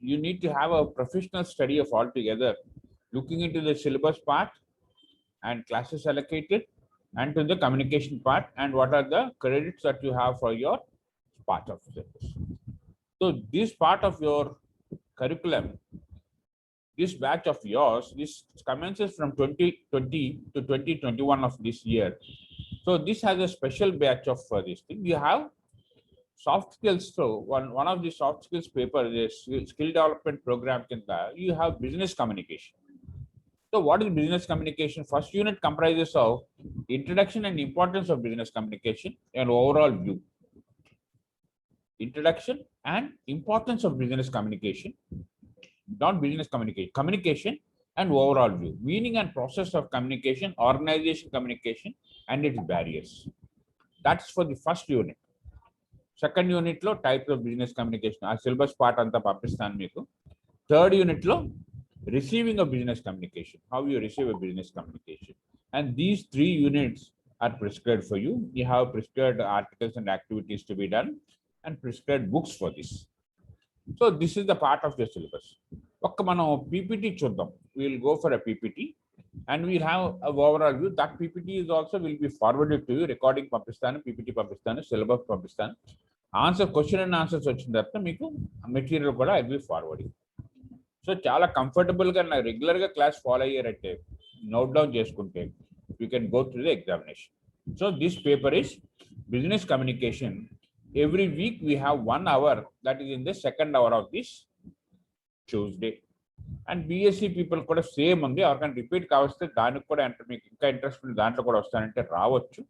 you need to have a professional study of altogether, looking into the syllabus part and classes allocated, and to the communication part, and what are the credits that you have for your part of syllabus. So this part of your curriculum, this batch of yours, this commences from 2020 to 2021 of this year. So this has a special batch of this thing. You have soft skills. So one of the soft skills paper is skill development program. You have business communication. So what is business communication? First unit comprises of introduction and importance of business communication and overall view. Introduction and importance of business communication, not business communication, communication and overall view, meaning and process of communication, organization communication and its barriers. That's for the first unit. Second unit lo types of business communication. Our syllabus part anta పంపిస్తాను మీకు. Third unit lo receiving a business communication, how you receive a business communication. And these 3 units are prescribed for you. You have prescribed articles and activities to be done and prescribed books for this. So this is the part of the syllabus. ఒక్క మనం PPT చూద్దాం. We will go for a PPT and we'll have a overall view. That PPT is also will be forwarded to you. Recording పంపిస్తాను, PPT పంపిస్తాను, syllabus పంపిస్తాను. Answer question and answers వచ్చిన తర్వాత మీకు material కూడా ఐ విల్ ఫార్వర్డింగ్. సో చాలా కంఫర్టబుల్గా నా రెగ్యులర్గా క్లాస్ ఫాలో అయ్యారంటే, నోట్ డౌన్ చేసుకుంటే you can go through the examination. So this paper is business communication. Every week we have 1 hour, that is in the second hour of this Tuesday. And BSc people కూడా same ఉంది. ఎవరికైనా repeat కావస్తే దానికి కూడా మీకు ఇంకా interest ఉంది దాంట్లో కూడా వస్తానంటే రావచ్చు.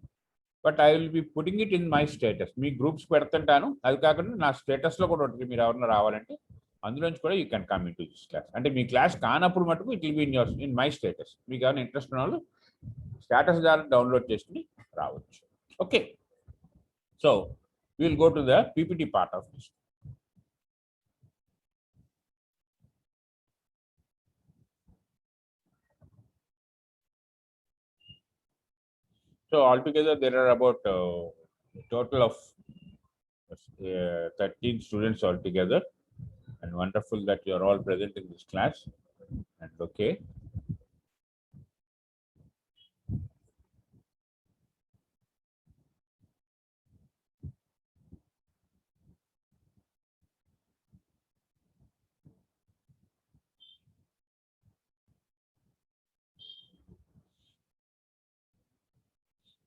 But I will be putting it in my status. మీ గ్రూప్స్ పెడుతుంటాను. అది కాకుండా నా స్టేటస్లో కూడా ఉంటుంది. మీరు ఎవరైనా రావాలంటే అందులోంచి కూడా you can come in to this class. అంటే మీ క్లాస్ కానప్పుడు మటుకు it will be in my status. మీకు ఏమైనా ఇంట్రెస్ట్ ఉన్న వాళ్ళు స్టేటస్ ద్వారా డౌన్లోడ్ చేసుకుని రావచ్చు. Okay, so we will go to the PPT part of this. So altogether there are about total of 13 students altogether, and wonderful that you are all present in this class. And okay,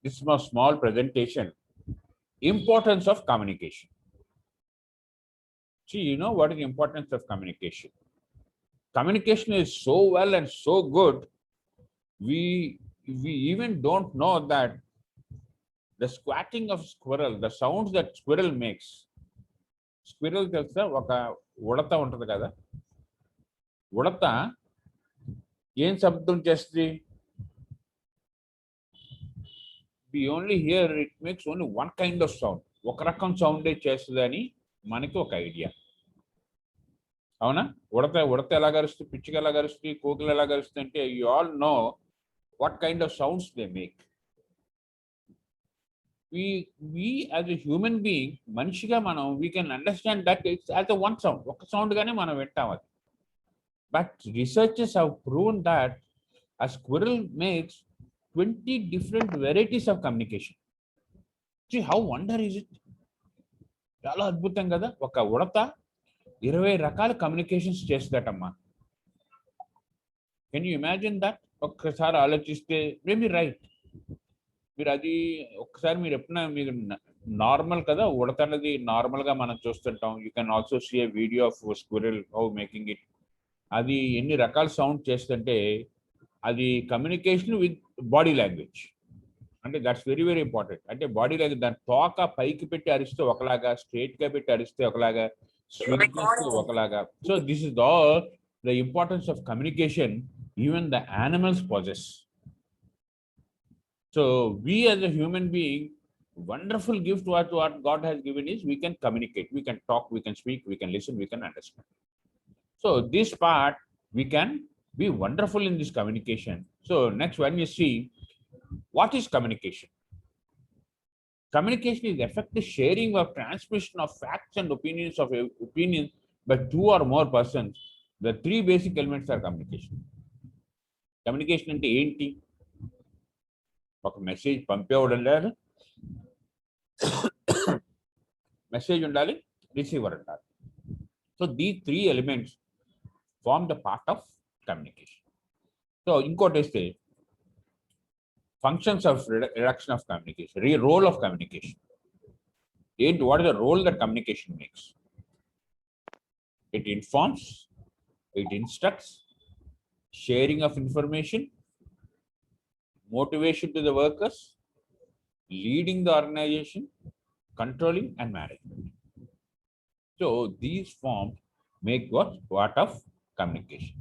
this is a small presentation. Importance of communication. See, you know what is the importance of communication? Communication is so well and so good, we even don't know that the squatting of squirrel, the sounds that squirrel makes. Squirrel తెలుసా, ఒక ఉడత ఉంటుంది కదా, ఉడత ఏం శబ్దం చేస్తుంది? we only hear it makes only one kind of sound. ఒక రకం సౌండే చేస్తుందని మనకి ఒక ఐడియా. అవునా? ఉడత ఎలా గరుస్తుంది, పిచ్చిగా ఎలా గరుస్తుంది, కోకిల ఎలా గరుస్తుంది అంటే you all know what kind of sounds they make. We as a human being, మనిషిగా మనం we can understand that it's as a one sound. ఒక సౌండ్ గానే మనం వింటాం అది. But researchers have proven that a squirrel makes 20 different varieties of communication. See how wonder is it? చాలా అద్భుతం కదా. ఒక ఉడత 20 రకాల కమ్యూనికేషన్స్ చేస్తుందటమ్మా. Can you imagine that? ఒక్కసారి ఆలోచిస్తే మేబీ రైట్. మీరు అది ఒక్కసారి మీరు ఎప్పుడైనా మీరు నార్మల్ కదా, ఉడత అనేది నార్మల్గా మనం చూస్తుంటాం. You can also see a video of squirrel how making it. అది ఎన్ని రకాల సౌండ్ చేస్తుంటే అది కమ్యూనికేషన్ విత్ బాడీ లాంగ్వేజ్. అంటే దట్స్ వెరీ వెరీ ఇంపార్టెంట్. అంటే బాడీ లాంగ్వేజ్, దాని తోక పైకి పెట్టి అరిస్తే ఒకలాగా, స్ట్రైట్గా పెట్టి అరిస్తే ఒకలాగా, స్వింగ్ చేస్తే ఒకలాగా. So this is all the importance of communication even the animals possess. So we as a human being, wonderful gift what God has given is we can communicate, we can talk, we can speak, we can listen, we can understand. So this part we can be wonderful in this communication. So next, when you see what is communication, Communication is effective sharing or transmission of facts and opinions by two or more persons. The three basic elements are communication. Communication అంటే ఏంటి? ఒక message పంపేవాడు ఉండాలి, message ఉండాలి, receiver ఉండాలి. So these three elements form the part of communication. So ఇంకోటి వేస్తే functions of reduction of communication, role of communication. What is the role that communication makes? It informs, it instructs, sharing of information, motivation to the workers, leading the organization, controlling and management. So these forms make what part of communication.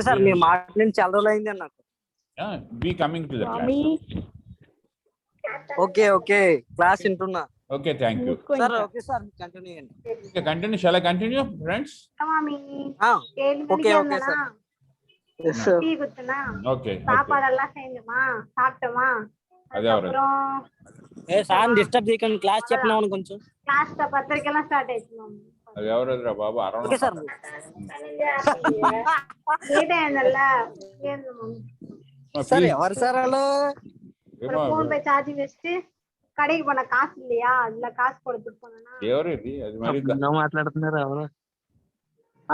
Sir, me మాట్లాడిన చాలా రోజులు అయింది నాకు. Be coming to the class. Okay. Class వింటున్నా. Okay, thank you. Sir, okay sir, continue చేయండి. Okay, continue. Shall I continue, friends? Okay sir. Yes sir. Okay. சாப்பாடெல்லாம் செஞ்சோமா, சாப்பிட்டோமா, அப்புறம் sir disturb చేయకండి, క్లాస్ చెప్పినాను కొంచెం. క్లాస్ పత్రికలా స్టార్ట్ అవుతున్నాం. అది ఎవరురా బాబు? Okay sir. లేట్ అయిందల్ల சார் ఎవరు సార్ అలా? ఫోన్ పై ఛార్జింగ్ வச்சுட்டு கடைக்கு போன காசு இல்லையா, அதுல காசு கொடுத்து போனா. ఎవరు ఇది? అది మరి என்ன మాట్లాడుతున్నారు ఎవరు?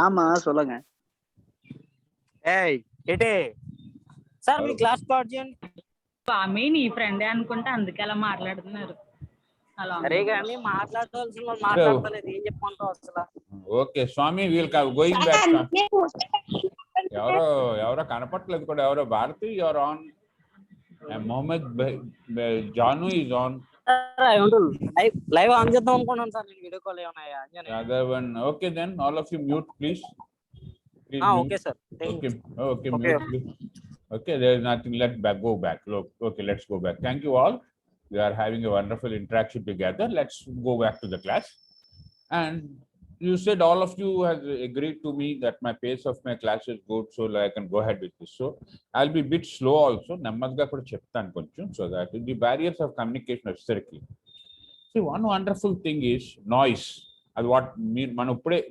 ஆமா சொல்லுங்க. ఏయ్ ఏటే సార్ మీ క్లాస్ స్టార్ట్ చేయండి. స్వామి నీ ఫ్రెండే అనుకుంటే అందుకే అలా మాట్లాడుతున్నారు. అలా సరే కానీ మాట్లాడవలసిన వాళ్ళు మాట్లాడలేదు, ఏం చెప్పమంటావు అసలు? ఓకే స్వామి, వీల్ గోయింగ్ బ్యాక్. ఎవరో కనపట్లేదు కూడా. ఎవరో భారతి, ఎవరు on. Mohammed Jaanu is on. Live on చేద్దాం అనుకున్నాను సార్, నేను వీడియో కాల్ ఏమన్నాయా? Other one. Okay, then all of you mute, please. Okay sir. Okay, mute, please. Okay, there is nothing. Let's go back. Look, okay, let's go back. Thank you all. We are having a wonderful interaction together. Let's go back to the class. And you said all of you has agreed to me that my pace of my class is good, so I can go ahead with this. So I'll be a bit slow also. Nammadga kuda cheptanu koncham, so that the barriers of communication are circling. See, one wonderful thing is noise. That's what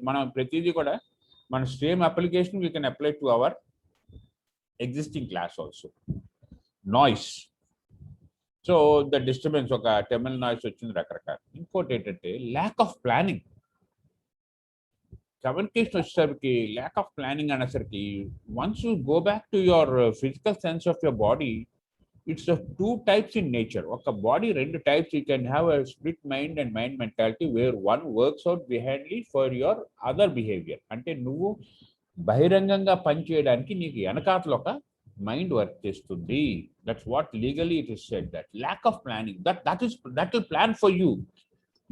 మనం ప్రతిదీ కూడా మన same application we can apply to our existing class also. Noise. So the disturbance, ఒక terminal noise వచ్చింది రకరకాల. ఇంకోటి ఏంటంటే lack of planning. Communication వచ్చేసరికి ల్యాక్ ఆఫ్ ప్లానింగ్ అనేసరికి once you go back to your physical sense of your body, it's of two types in nature. ఒక body రెండు types. You can have a split mind and mind mentality where one works out behindly for your other behaviour. అంటే నువ్వు బహిరంగంగా పనిచేయడానికి నీకు వెనకాతలో ఒక mind work చేస్తుంది. That's what legally it is said, that lack of planning, that will plan for you.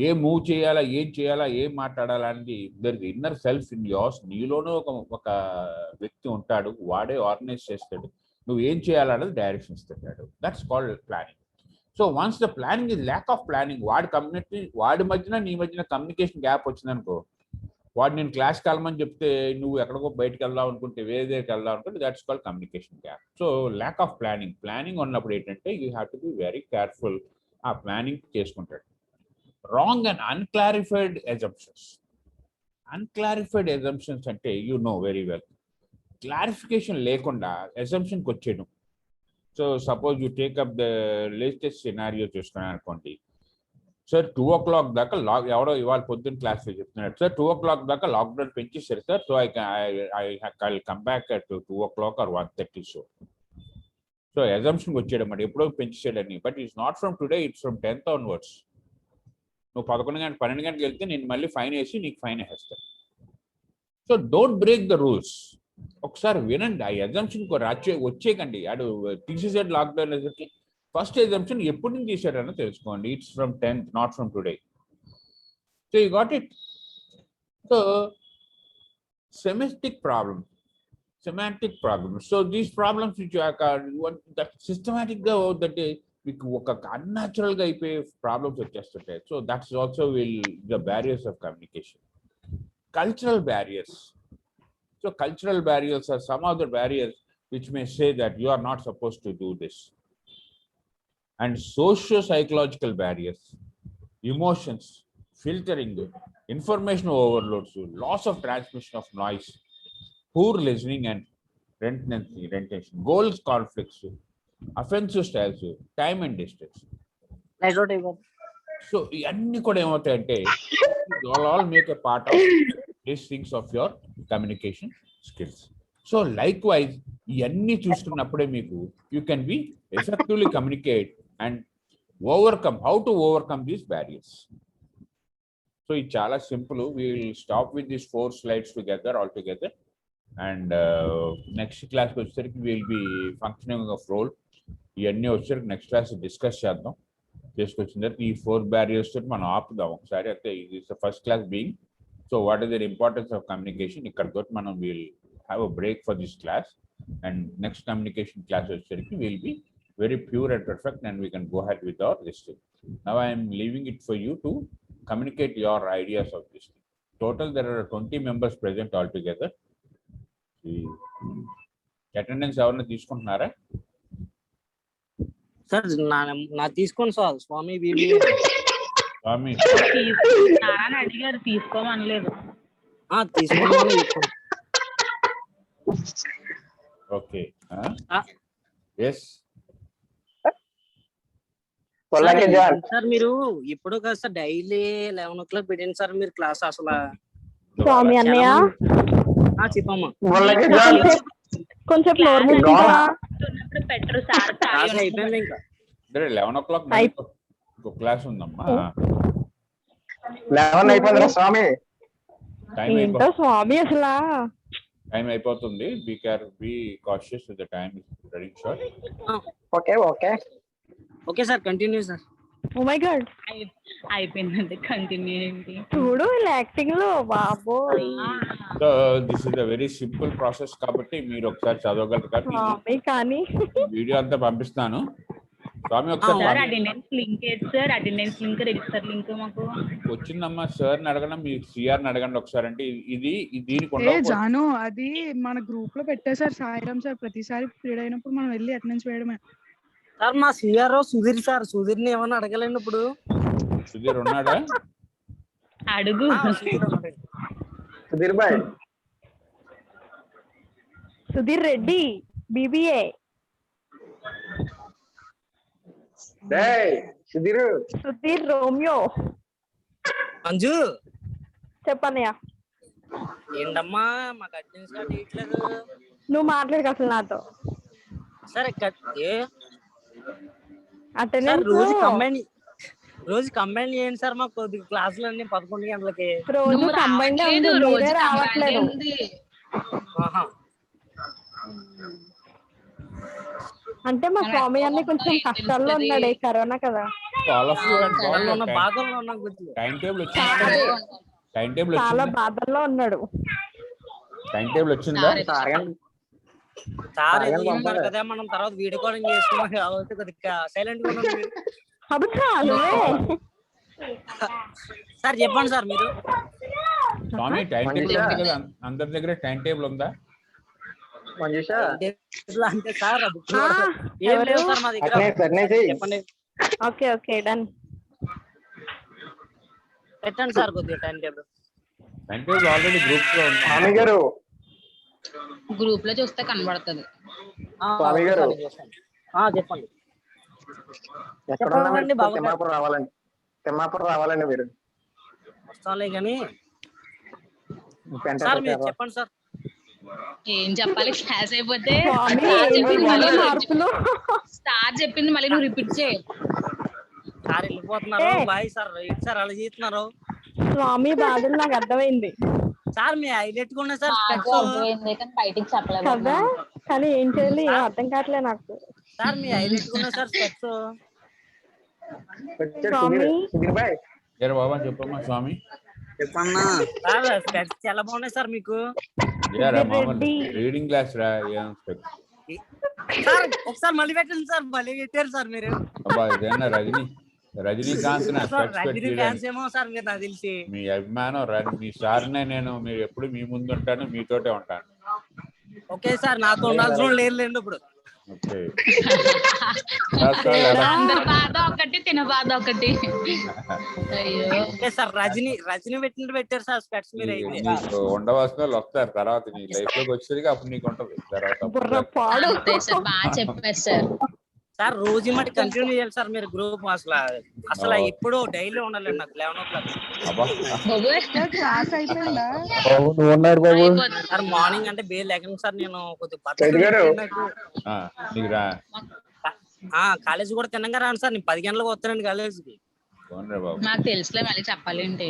ఏం move చేయాలా, ఏం చేయాలా, ఏం మాట్లాడాలా అనేది there is inner self in yours. నీలోనూ ఒక వ్యక్తి ఉంటాడు, వాడే ఆర్గనైజ్ చేస్తాడు. నువ్వు ఏం చేయాలన్నది డైరెక్షన్ ఇస్తాడు. That's called planning. So once the planning is lakh of planning, వాడి మధ్యన నీ మధ్యన కమ్యూనికేషన్ గ్యాప్ వచ్చిందనుకో, వాడు నేను క్లాస్కి వెళ్ళమని చెప్తే నువ్వు ఎక్కడికో బయటకు వెళ్దాం అనుకుంటే, వేరే దగ్గరికి వెళ్దాం అనుకుంటే, that's called communication gap. So lack of planning ఉన్నప్పుడు ఏంటంటే you have to be very careful. ఆ ప్లానింగ్ చేసుకుంటాడు. Wrong and unclarified assumptions. Unclarified assumptions అంటే you know very well. Clarification లేకుండా అజంప్షన్కి వచ్చేయడం. So suppose you take up the latest scenario చూసుకున్నాను అనుకోండి. సార్ 2 o'clock దాకా ఎవడో ఇవాళ పొద్దున్న క్లాస్లో చెప్తున్నాడు, సార్ 2 o'clock దాకా లాక్డౌన్ పెంచేసారు sir, so I come back at 2 o'clock or 1:30. So అజంప్షన్కి వచ్చేయడం అంటే ఎప్పుడో పెంచేసాడని. But it's not from today, it's from 10th onwards. నువ్వు 12 గంటలకు వెళ్తే నేను మళ్ళీ ఫైన్ వేసి నీకు ఫైన్ వేస్తాను. So don't break the rules. ఒకసారి వినండి. ఆ అజంప్షన్కి వచ్చేకండి. ఆడు తీసేసాడు లాక్డౌన్ అసలుకి. ఫస్ట్ ఎగ్జామ్షన్ ఎప్పటి నుంచి చేశారని తెలుసుకోండి. It's from 10th, not from today. So you got it. So semantic problem. So these problems సిస్టమాటిక్గా దట్ మీకు ఒక అన్యాచురల్గా అయిపోయే ప్రాబ్లమ్స్ వచ్చేస్తుంటాయి. So that's also the barriers of communication. Cultural barriers. So cultural barriers are some of the barriers which may say that you are not supposed to do this. and socio-psychological barriers, emotions, filtering, information overloads, loss of transmission of noise, poor listening and retention, goals conflicts, offensive styles, time and distance. Light out అయిపోతుంది. So ఇవన్నీ కూడా ఏమవుతాయంటే all make a part of these things of your communication skills. So likewise ఇవన్నీ చూసుకున్నప్పుడే మీకు you can be effectively communicate and how to overcome these barriers. So it's chala simple. We will stop with these 4 slides altogether, and next class we will be functioning of role. Next class discuss chadam. Just the 4 barriers to man aapudam okasari ante this is the first class being. So what is the importance of communication? Ikkada మనం will have a break for this class, and next communication class will be very pure and perfect, and we can go ahead with our listing. Now I am leaving it for you to communicate your ideas of this. Total there are 20 members present altogether. Attendance evarna తీసుకుంటున్నారా? Sir నా తీసుకోండి sir. స్వామి BB స్వామి తీసుకున్నారా అని అడిగారు, తీసుకోమనలేదు. తీసుకోండి. Okay. Yes sir మీరు ఇప్పుడు కాదు సార్, డైలీ 11 o'clock పెట్టండి సార్ మీరు క్లాస్. అసలు స్వామి అన్నయ్య చెప్పమ్మా. కొంచెం ఫ్లోర్ పెట్టరు సార్. క్లాస్ అయిపోయింది ఇంకా. 11 o'clock ఇంకో క్లాస్ ఉందమ్మా. 11 అయిపోయిందిరా స్వామి. ఏంటో స్వామి అసలు టైం అయిపోతుంది. Be cautious with the time is running short. Okay sir, continue sir. Oh my God, అయిపోయిందండి. కంటిన్యూ ఏంటి చూడు యాక్టింగ్ లో బాబో. So this is a very simple process కాబట్టి మీరు ఒకసారి చదవగలరు. కానీ వీడియో అంతా పంపిస్తాను. స్వామి సార్ ఒకసారి అటెండెన్స్ లింక్ ఏది sir? Attendance link, register link మాకు వచ్చిందమ్మా. సార్ అడగడం, మీ సిఆర్ అడగండి ఒకసారి. అంటే ఇది దీనికి జాను అది మన గ్రూప్ లో పెట్టేసారు సాయిరామ్ సార్. ప్రతిసారి పీరియడ్ అయినప్పుడు మనం వెళ్ళి అటెండెన్స్ వేయడమే సార్. మా సిఆర్ సుధీర్ సార్. సుధీర్ ని ఏమన్నా అడగలేండి ఇప్పుడు? సుధీర్ ఉన్నాడా? అడుగు. Sudheer boy, Sudheer Reddy BBA. Sudheer Romeo. Manju చెప్పన్నయ్య. ఏంటమ్మా మాకు అటెండెన్స్ కార్డు ఇవ్వట్లేదు? నువ్వు మాట్లాడక అసలు నాతో. సరే అటెండెన్స్ రోజు కంబైన్ చేయండి సార్. మాకు కొద్ది క్లాసులు అన్ని 11 గంటలకి. రోజు కంబైన్ రావట్లేదు. అంటే మా స్వామి అన్ని కొంచెం కష్టాల్లో ఉన్నాడు, కరోనా కదా. బాధల్లో ఉన్నాం. చాలా బాధల్లో ఉన్నాడు. టైం టేబుల్ వచ్చిందా? సార్ ఉన్నారు కదా, మనం తర్వాత వీడియో కాలింగ్ చేసుకున్నాం కాబట్టి కొద్దిగా సైలెంట్ గా ఉన్నాం. సార్ చెప్పండి సార్ మీరు. స్వామి టైం టేబుల్ ఉంది కదా అందరి దగ్గర? టైం టేబుల్ ఉందా? అంటే సార్ ఏం లేదు సార్ మా దగ్గర. చెప్పండి. Okay okay done. పెట్టండి సార్ కొద్దిగా time table. Time table already group లో ఉంది. స్వామి గారు గ్రూప్ లో చూస్తే కనబడుతుంది. చెప్పండి. తిమ్మాపురం రావాలండి మీరు. వస్తాలే కానీ సార్ మీరు చెప్పండి సార్. ఏం చెప్పాలి? క్లాస్ అయిపోతే స్టార్ చెప్పింది మళ్ళీ నువ్వు రిపీట్ చేయి. సార్ వెళ్ళిపోతున్నారు. Bye sir. సార్ అలా చేస్తున్నారు. స్వామి బాధలు నాకు అర్థమైంది సార్. మీ హైలైట్ ఉన్నాయి సార్. బయటికి చెప్పలేదు కదా, కానీ ఏం చేయాలి అర్థం కావట్లేదు నాకు. సార్ మీ హైలైట్ ఉన్నాయి సార్ స్పెక్స్. సుధీర్ బాయ్ బాబా చెప్పమ్మా. స్వామి చెప్పన్నా సార్. స్పెక్స్ చాలా బాగున్నాయి సార్ మీకు. రీడింగ్ క్లాస్ రా. సార్ ఒకసారి మళ్ళీ పెట్టండి సార్. మళ్ళీ పెట్టారు సార్ మీరు. రజనీకాంత్ ఏమో సార్ మీరు నాకు తెలిసి. మీ అభిమానం. మీ సార్నే నేను. మీరు ఎప్పుడు మీ ముందు ఉంటాను, మీతోటే ఉంటాను. Okay sir. నాతో ఉండాల్సిన లేదులేండి ఇప్పుడు. ఓకే అందరి బాధ ఒకటి తిన బాధ ఒకటి. అయ్యో ఓకే సార్, రజనీ పెట్టినట్టు పెట్టారు సార్ స్పెట్స్ మీరు అయితే. నీకు ఉండవలసిన వాళ్ళు వస్తారు తర్వాత నీ లైఫ్ లోకి వచ్చేది అప్పుడు నీకు ఉంటది తర్వాత బుర్ర పాడు. అంతే సార్, బాగా చెప్పారు సార్. సార్ రోజు మట్టి కంటిన్యూ చేయాలి సార్ మీరు గ్రూప్. అసలు ఎప్పుడు డైలీ ఉండాలి నాకు 11 o'clock. అబ్బా బాబోయ్, సార్ క్లాస్ అయిపోయిందా? నువ్వు ఉన్నారు బాబు. అయిపోతుంది. సార్ మార్నింగ్ అంటే బేల్ లేకండి సార్, నేను కొద్దిగా చైతు గారు. నీకు రా కాలేజ్ కూడా తిన్నగా రాను సార్, నేను 10 గంటలకు వస్తానండి కాలేజీకి. బాబు నాకు తెలుసులే, మళ్ళీ చెప్పాలి ఏంటి.